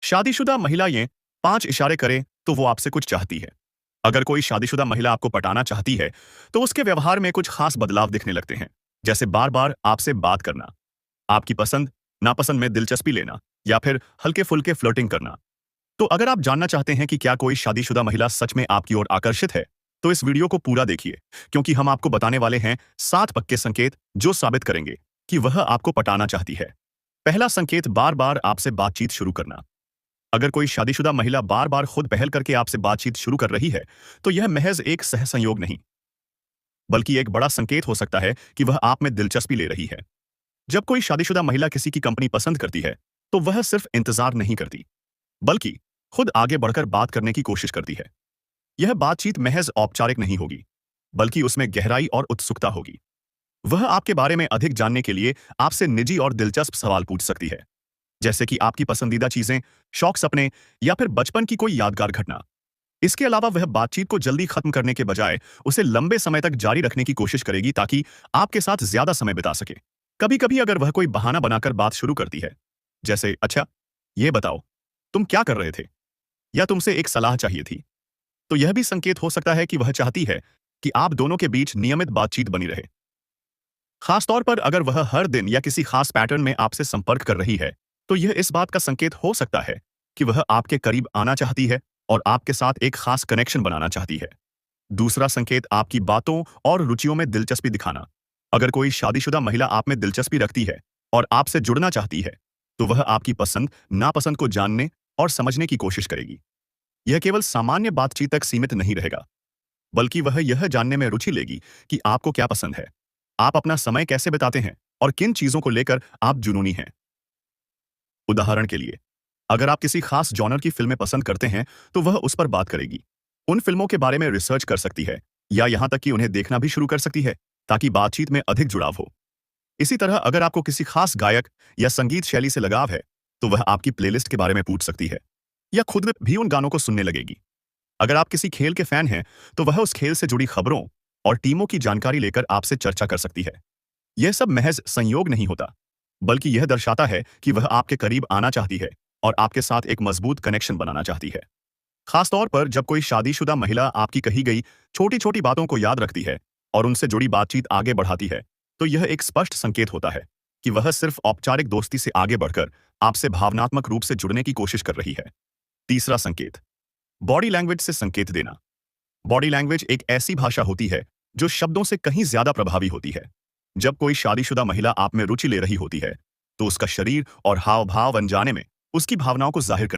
शादीशुदा महिलाएं 5 इशारे करें तो वो आपसे कुछ चाहती है। अगर कोई शादीशुदा महिला आपको पटाना चाहती है तो उसके व्यवहार में कुछ खास बदलाव दिखने लगते हैं, जैसे बार बार आपसे बात करना, आपकी पसंद नापसंद में दिलचस्पी लेना या फिर हल्के फुल्के फ्लर्टिंग करना। तो अगर आप जानना चाहते हैं कि क्या कोई शादीशुदा महिला सच में आपकी ओर आकर्षित है, तो इस वीडियो को पूरा देखिए, क्योंकि हम आपको बताने वाले हैं 7 पक्के संकेत जो साबित करेंगे कि वह आपको पटाना चाहती है। पहला संकेत, बार बार आपसे बातचीत शुरू करना। अगर कोई शादीशुदा महिला बार बार खुद पहल करके आपसे बातचीत शुरू कर रही है, तो यह महज एक सहसंयोग नहीं, बल्कि एक बड़ा संकेत हो सकता है कि वह आप में दिलचस्पी ले रही है। जब कोई शादीशुदा महिला किसी की कंपनी पसंद करती है, तो वह सिर्फ इंतजार नहीं करती, बल्कि खुद आगे बढ़कर बात करने की कोशिश करती है। यह बातचीत महज औपचारिक नहीं होगी, बल्कि उसमें गहराई और उत्सुकता होगी। वह आपके बारे में अधिक जानने के लिए आपसे निजी और दिलचस्प सवाल पूछ सकती है, जैसे कि आपकी पसंदीदा चीजें, शौक, सपने या फिर बचपन की कोई यादगार घटना। इसके अलावा वह बातचीत को जल्दी खत्म करने के बजाय उसे लंबे समय तक जारी रखने की कोशिश करेगी, ताकि आपके साथ ज्यादा समय बिता सके। कभी कभी अगर वह कोई बहाना बनाकर बात शुरू करती है, जैसे अच्छा, ये बताओ तुम क्या कर रहे थे, या तुमसे एक सलाह चाहिए थी, तो यह भी संकेत हो सकता है कि वह चाहती है कि आप दोनों के बीच नियमित बातचीत बनी रहे। खासतौर पर अगर वह हर दिन या किसी खास पैटर्न में आपसे संपर्क कर रही है, तो यह इस बात का संकेत हो सकता है कि वह आपके करीब आना चाहती है और आपके साथ एक खास कनेक्शन बनाना चाहती है। दूसरा संकेत, आपकी बातों और रुचियों में दिलचस्पी दिखाना। अगर कोई शादीशुदा महिला आप में दिलचस्पी रखती है और आपसे जुड़ना चाहती है, तो वह आपकी पसंद नापसंद को जानने और समझने की कोशिश करेगी। यह केवल सामान्य बातचीत तक सीमित नहीं रहेगा, बल्कि वह यह जानने में रुचि लेगी कि आपको क्या पसंद है, आप अपना समय कैसे बिताते हैं और किन चीजों को लेकर आप जुनूनी हैं। उदाहरण के लिए, अगर आप किसी खास जॉनर की फिल्में पसंद करते हैं, तो वह उस पर बात करेगी, उन फिल्मों के बारे में रिसर्च कर सकती है या यहां तक कि उन्हें देखना भी शुरू कर सकती है, ताकि बातचीत में अधिक जुड़ाव हो। इसी तरह अगर आपको किसी खास गायक या संगीत शैली से लगाव है, तो वह आपकी प्लेलिस्ट के बारे में पूछ सकती है या खुद भी उन गानों को सुनने लगेगी। अगर आप किसी खेल के फैन हैं, तो वह उस खेल से जुड़ी खबरों और टीमों की जानकारी लेकर आपसे चर्चा कर सकती है। यह सब महज संयोग नहीं होता, बल्कि यह दर्शाता है कि वह आपके करीब आना चाहती है और आपके साथ एक मजबूत कनेक्शन बनाना चाहती है। खासतौर पर जब कोई शादीशुदा महिला आपकी कही गई छोटी छोटी बातों को याद रखती है और उनसे जुड़ी बातचीत आगे बढ़ाती है, तो यह एक स्पष्ट संकेत होता है कि वह सिर्फ औपचारिक दोस्ती से आगे बढ़कर आपसे भावनात्मक रूप से जुड़ने की कोशिश कर रही है। तीसरा संकेत, बॉडी लैंग्वेज से संकेत देना। बॉडी लैंग्वेज एक ऐसी भाषा होती है जो शब्दों से कहीं ज्यादा प्रभावी होती है। जब कोई शादीशुदा महिला आप में रुचि ले रही होती है, तो उसका शरीर और हाव भाव अनजाने में उसकी भावनाओं को जाहिर